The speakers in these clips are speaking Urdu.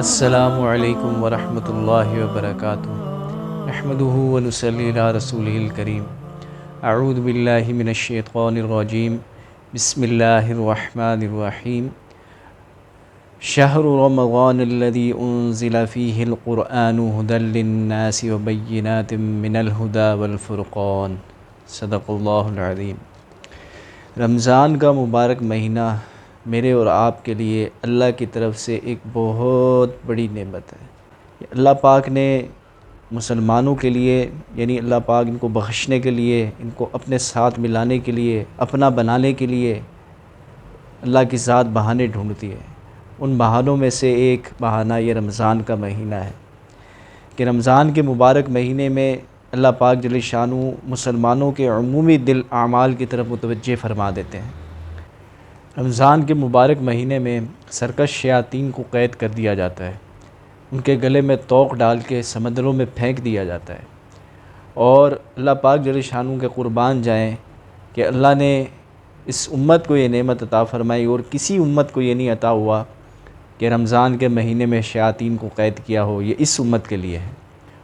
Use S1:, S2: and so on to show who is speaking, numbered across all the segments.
S1: السلام علیکم ورحمۃ اللہ وبرکاتہ۔ نحمدہ ونصلی علی رسولہ الکریم۔ اعوذ باللہ من الشیطان الرجیم۔ بسم اللہ الرحمن الرحیم۔ شہر رمضان الذی انزل فیہ القرآن ھدی للناس وبینات من الھدی والفرقان۔ صدق اللہ العظیم۔ رمضان کا مبارک مہینہ میرے اور آپ کے لیے اللہ کی طرف سے ایک بہت بڑی نعمت ہے۔ اللہ پاک نے مسلمانوں کے لیے، یعنی اللہ پاک ان کو بخشنے کے لیے، ان کو اپنے ساتھ ملانے کے لیے، اپنا بنانے کے لیے اللہ کی ذات بہانے ڈھونڈتی ہے۔ ان بہانوں میں سے ایک بہانہ یہ رمضان کا مہینہ ہے کہ رمضان کے مبارک مہینے میں اللہ پاک جل شانہ مسلمانوں کے عمومی دل اعمال کی طرف متوجہ فرما دیتے ہیں۔ رمضان کے مبارک مہینے میں سرکش شیاطین کو قید کر دیا جاتا ہے، ان کے گلے میں طوق ڈال کے سمندروں میں پھینک دیا جاتا ہے، اور اللہ پاک جل شانہ کے قربان جائیں کہ اللہ نے اس امت کو یہ نعمت عطا فرمائی، اور کسی امت کو یہ نہیں عطا ہوا کہ رمضان کے مہینے میں شیاطین کو قید کیا ہو۔ یہ اس امت کے لیے ہے،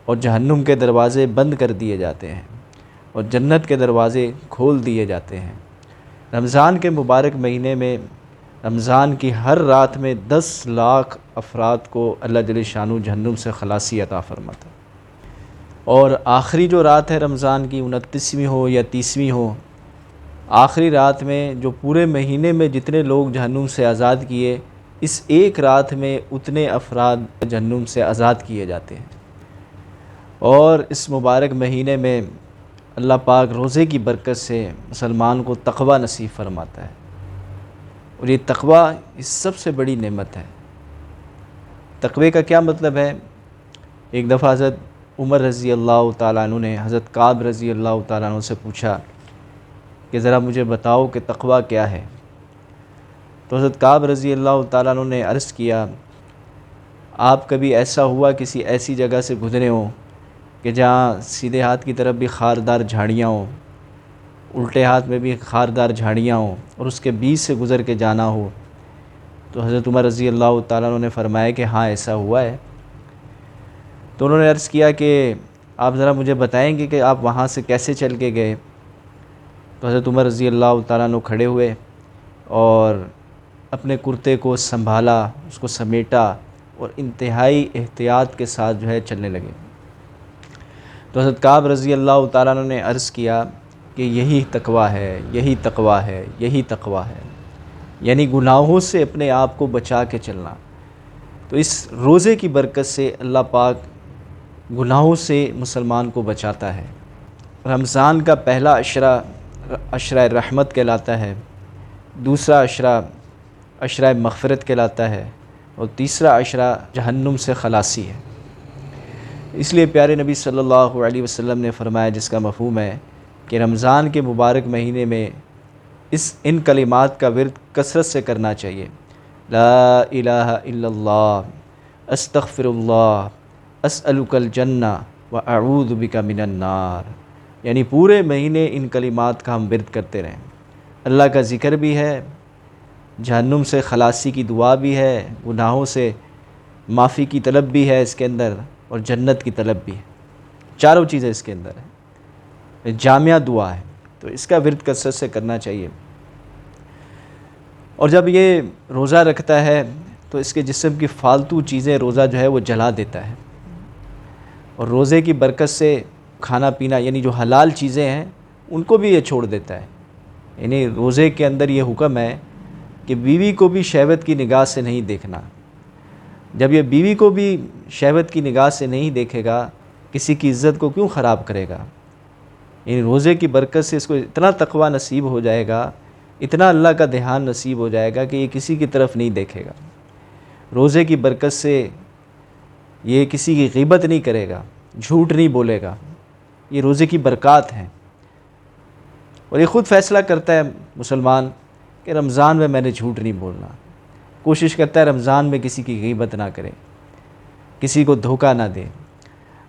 S1: اور جہنم کے دروازے بند کر دیے جاتے ہیں اور جنت کے دروازے کھول دیے جاتے ہیں۔ رمضان کے مبارک مہینے میں رمضان کی ہر رات میں 10 لاکھ افراد کو اللہ جل شانہ جہنم سے خلاصی عطا فرماتا ہے، اور آخری جو رات ہے رمضان کی، 29ویں ہو یا 30ویں ہو، آخری رات میں جو پورے مہینے میں جتنے لوگ جہنم سے آزاد کیے، اس ایک رات میں اتنے افراد جہنم سے آزاد کیے جاتے ہیں۔ اور اس مبارک مہینے میں اللہ پاک روزے کی برکت سے مسلمان کو تقوی نصیب فرماتا ہے، اور یہ تقوی اس سب سے بڑی نعمت ہے۔ تقوی کا کیا مطلب ہے؟ ایک دفعہ حضرت عمر رضی اللہ تعالیٰ عنہ نے حضرت کعب رضی اللہ تعالیٰ عنہ سے پوچھا کہ ذرا مجھے بتاؤ کہ تقوی کیا ہے؟ تو حضرت کعب رضی اللہ تعالیٰ عنہ نے عرض کیا، آپ کبھی ایسا ہوا کسی ایسی جگہ سے گزرے ہوں کہ جہاں سیدھے ہاتھ کی طرف بھی خاردار جھاڑیاں ہوں، الٹے ہاتھ میں بھی خاردار جھاڑیاں ہوں، اور اس کے بیچ سے گزر کے جانا ہو؟ تو حضرت عمر رضی اللہ تعالیٰ عنہ نے فرمایا کہ ہاں ایسا ہوا ہے۔ تو انہوں نے عرض کیا کہ آپ ذرا مجھے بتائیں گے کہ آپ وہاں سے کیسے چل کے گئے؟ تو حضرت عمر رضی اللہ تعالیٰ عنہ کھڑے ہوئے اور اپنے کرتے کو سنبھالا، اس کو سمیٹا، اور انتہائی احتیاط کے ساتھ جو ہے چلنے لگے۔ تو حضرت کعب رضی اللہ تعالیٰ عنہ نے عرض کیا کہ یہی تقوی ہے، یہی تقوی ہے، یہی تقوی ہے، یعنی گناہوں سے اپنے آپ کو بچا کے چلنا۔ تو اس روزے کی برکت سے اللہ پاک گناہوں سے مسلمان کو بچاتا ہے۔ رمضان کا پہلا عشرہ عشرہ رحمت کہلاتا ہے، دوسرا عشرہ عشرہ مغفرت کہلاتا ہے، اور تیسرا عشرہ جہنم سے خلاصی ہے۔ اس لیے پیارے نبی صلی اللہ علیہ وسلم نے فرمایا، جس کا مفہوم ہے کہ رمضان کے مبارک مہینے میں ان کلمات کا ورد کثرت سے کرنا چاہیے۔ لا الہ الا اللہ، استغفر اللہ، اسألک الجنہ واعوذ بک من النار، یعنی پورے مہینے ان کلمات کا ہم ورد کرتے رہیں۔ اللہ کا ذکر بھی ہے، جہنم سے خلاصی کی دعا بھی ہے، گناہوں سے معافی کی طلب بھی ہے اس کے اندر، اور جنت کی طلب بھی ہے۔ چاروں چیزیں اس کے اندر ہیں، جامعہ دعا ہے، تو اس کا ورد کثرت سے کرنا چاہیے۔ اور جب یہ روزہ رکھتا ہے تو اس کے جسم کی فالتو چیزیں روزہ جو ہے وہ جلا دیتا ہے، اور روزے کی برکت سے کھانا پینا، یعنی جو حلال چیزیں ہیں ان کو بھی یہ چھوڑ دیتا ہے۔ یعنی روزے کے اندر یہ حکم ہے کہ بیوی کو بھی شہوت کی نگاہ سے نہیں دیکھنا۔ جب یہ بیوی کو بھی شہوت کی نگاہ سے نہیں دیکھے گا، کسی کی عزت کو کیوں خراب کرے گا؟ یعنی روزے کی برکت سے اس کو اتنا تقوی نصیب ہو جائے گا، اتنا اللہ کا دھیان نصیب ہو جائے گا کہ یہ کسی کی طرف نہیں دیکھے گا۔ روزے کی برکت سے یہ کسی کی غیبت نہیں کرے گا، جھوٹ نہیں بولے گا۔ یہ روزے کی برکات ہیں، اور یہ خود فیصلہ کرتا ہے مسلمان کہ رمضان میں نے جھوٹ نہیں بولنا، کوشش کرتا ہے رمضان میں کسی کی غیبت نہ کرے، کسی کو دھوکہ نہ دے۔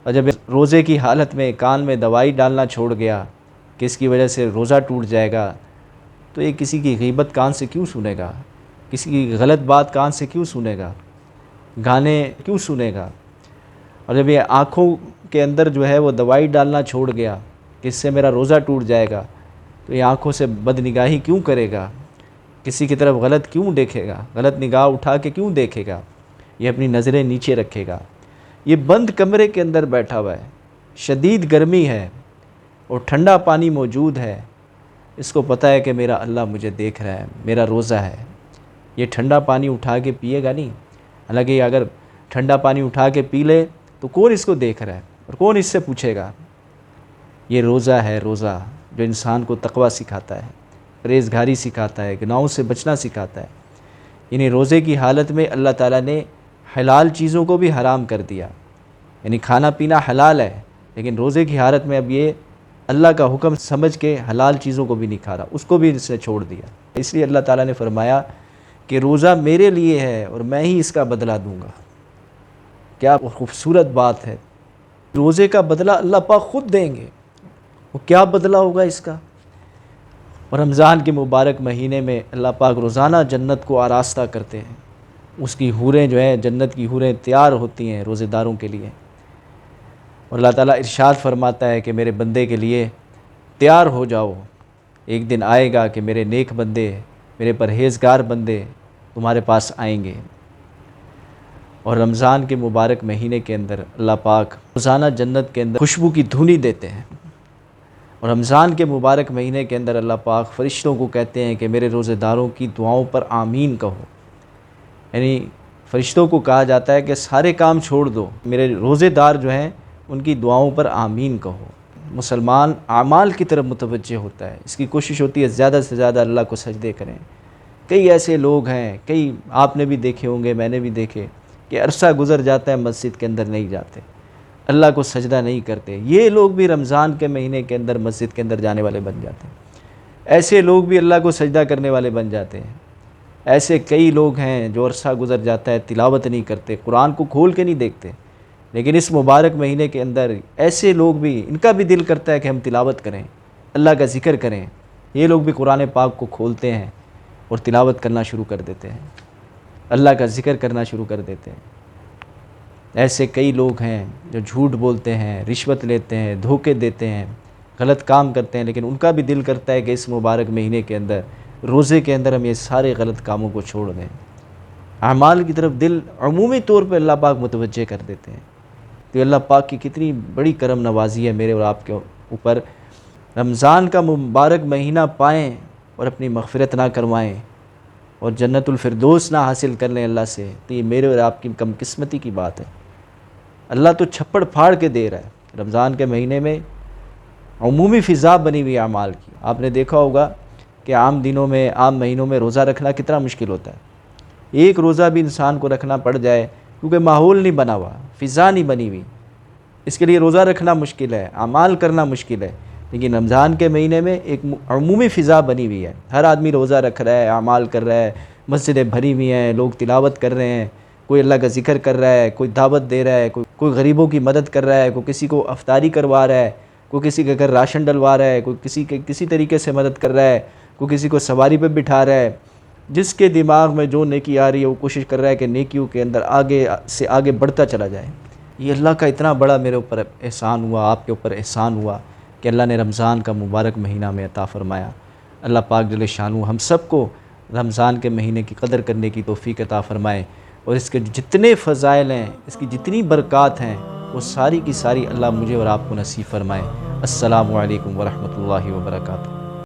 S1: اور جب روزے کی حالت میں کان میں دوائی ڈالنا چھوڑ گیا کہ اس کی وجہ سے روزہ ٹوٹ جائے گا، تو یہ کسی کی غیبت کان سے کیوں سنے گا؟ کسی کی غلط بات کان سے کیوں سنے گا؟ گانے کیوں سنے گا؟ اور جب یہ آنکھوں کے اندر جو ہے وہ دوائی ڈالنا چھوڑ گیا کہ اس سے میرا روزہ ٹوٹ جائے گا، تو یہ آنکھوں سے بد نگاہی کیوں کرے گا؟ کسی کی طرف غلط کیوں دیکھے گا؟ غلط نگاہ اٹھا کے کیوں دیکھے گا؟ یہ اپنی نظریں نیچے رکھے گا۔ یہ بند کمرے کے اندر بیٹھا ہوا ہے، شدید گرمی ہے اور ٹھنڈا پانی موجود ہے، اس کو پتہ ہے کہ میرا اللہ مجھے دیکھ رہا ہے، میرا روزہ ہے۔ یہ ٹھنڈا پانی اٹھا کے پیے گا نہیں، حالانکہ اگر ٹھنڈا پانی اٹھا کے پی لے تو کون اس کو دیکھ رہا ہے اور کون اس سے پوچھے گا؟ یہ روزہ ہے، روزہ جو انسان کو تقویٰ سکھاتا ہے، پرہیزگاری سکھاتا ہے، گناہوں سے بچنا سکھاتا ہے۔ یعنی روزے کی حالت میں اللہ تعالیٰ نے حلال چیزوں کو بھی حرام کر دیا، یعنی کھانا پینا حلال ہے، لیکن روزے کی حالت میں اب یہ اللہ کا حکم سمجھ کے حلال چیزوں کو بھی نہیں کھا رہا، اس کو بھی اس نے چھوڑ دیا۔ اس لیے اللہ تعالیٰ نے فرمایا کہ روزہ میرے لیے ہے اور میں ہی اس کا بدلہ دوں گا۔ کیا خوبصورت بات ہے، روزے کا بدلہ اللہ پاک خود دیں گے۔ وہ کیا بدلہ ہوگا اس کا؟ اور رمضان کے مبارک مہینے میں اللہ پاک روزانہ جنت کو آراستہ کرتے ہیں، اس کی حوریں جو ہیں، جنت کی حوریں تیار ہوتی ہیں روزے داروں کے لیے، اور اللہ تعالیٰ ارشاد فرماتا ہے کہ میرے بندے کے لیے تیار ہو جاؤ، ایک دن آئے گا کہ میرے نیک بندے، میرے پرہیزگار بندے تمہارے پاس آئیں گے۔ اور رمضان کے مبارک مہینے کے اندر اللہ پاک روزانہ جنت کے اندر خوشبو کی دھونی دیتے ہیں، اور رمضان کے مبارک مہینے کے اندر اللہ پاک فرشتوں کو کہتے ہیں کہ میرے روزے داروں کی دعاؤں پر آمین کہو۔ یعنی فرشتوں کو کہا جاتا ہے کہ سارے کام چھوڑ دو، میرے روزے دار جو ہیں ان کی دعاؤں پر آمین کہو۔ مسلمان اعمال کی طرف متوجہ ہوتا ہے، اس کی کوشش ہوتی ہے زیادہ سے زیادہ اللہ کو سجدے کریں۔ کئی ایسے لوگ ہیں، کئی آپ نے بھی دیکھے ہوں گے، میں نے بھی دیکھے، کہ عرصہ گزر جاتا ہے مسجد کے اندر نہیں جاتے، اللہ کو سجدہ نہیں کرتے۔ یہ لوگ بھی رمضان کے مہینے کے اندر مسجد کے اندر جانے والے بن جاتے ہیں، ایسے لوگ بھی اللہ کو سجدہ کرنے والے بن جاتے ہیں۔ ایسے کئی لوگ ہیں جو عرصہ گزر جاتا ہے تلاوت نہیں کرتے، قرآن کو کھول کے نہیں دیکھتے، لیکن اس مبارک مہینے کے اندر ایسے لوگ بھی، ان کا بھی دل کرتا ہے کہ ہم تلاوت کریں، اللہ کا ذکر کریں۔ یہ لوگ بھی قرآن پاک کو کھولتے ہیں اور تلاوت کرنا شروع کر دیتے ہیں، اللہ کا ذکر کرنا شروع کر دیتے ہیں۔ ایسے کئی لوگ ہیں جو جھوٹ بولتے ہیں، رشوت لیتے ہیں، دھوکے دیتے ہیں، غلط کام کرتے ہیں، لیکن ان کا بھی دل کرتا ہے کہ اس مبارک مہینے کے اندر، روزے کے اندر ہم یہ سارے غلط کاموں کو چھوڑ دیں۔ اعمال کی طرف دل عمومی طور پہ اللہ پاک متوجہ کر دیتے ہیں۔ تو اللہ پاک کی کتنی بڑی کرم نوازی ہے میرے اور آپ کے اوپر، رمضان کا مبارک مہینہ پائیں اور اپنی مغفرت نہ کروائیں اور جنت الفردوس نہ حاصل کر لیں اللہ سے، تو یہ میرے اور آپ کی کم قسمتی کی بات ہے۔ اللہ تو چھپڑ پھاڑ کے دے رہا ہے۔ رمضان کے مہینے میں عمومی فضا بنی ہوئی اعمال کی، آپ نے دیکھا ہوگا کہ عام دنوں میں، عام مہینوں میں روزہ رکھنا کتنا مشکل ہوتا ہے۔ ایک روزہ بھی انسان کو رکھنا پڑ جائے کیونکہ ماحول نہیں بنا ہوا، فضا نہیں بنی ہوئی، اس کے لیے روزہ رکھنا مشکل ہے، اعمال کرنا مشکل ہے۔ لیکن رمضان کے مہینے میں ایک عمومی فضا بنی ہوئی ہے، ہر آدمی روزہ رکھ رہا ہے، اعمال کر رہا ہے، مسجدیں بھری ہوئی ہیں، لوگ تلاوت کر رہے ہیں، کوئی اللہ کا ذکر کر رہا ہے، کوئی دعوت دے رہا ہے، کوئی غریبوں کی مدد کر رہا ہے، کوئی کسی کو افطاری کروا رہا ہے، کوئی کسی کے گھر راشن ڈلوا رہا ہے، کوئی کسی طریقے سے مدد کر رہا ہے، کوئی کسی کو سواری پہ بٹھا رہا ہے۔ جس کے دماغ میں جو نیکی آ رہی ہے وہ کوشش کر رہا ہے کہ نیکیوں کے اندر آگے سے آگے بڑھتا چلا جائے۔ یہ اللہ کا اتنا بڑا میرے اوپر احسان ہوا، آپ کے اوپر احسان ہوا کہ اللہ نے رمضان کا مبارک مہینہ میں عطا فرمایا۔ اللہ پاک جل شانہ ہم سب کو رمضان کے مہینے کی قدر کرنے کی توفیق عطا فرمائے، اور اس کے جتنے فضائل ہیں، اس کی جتنی برکات ہیں، وہ ساری کی ساری اللہ مجھے اور آپ کو نصیب فرمائے۔ السلام علیکم ورحمۃ اللہ وبرکاتہ۔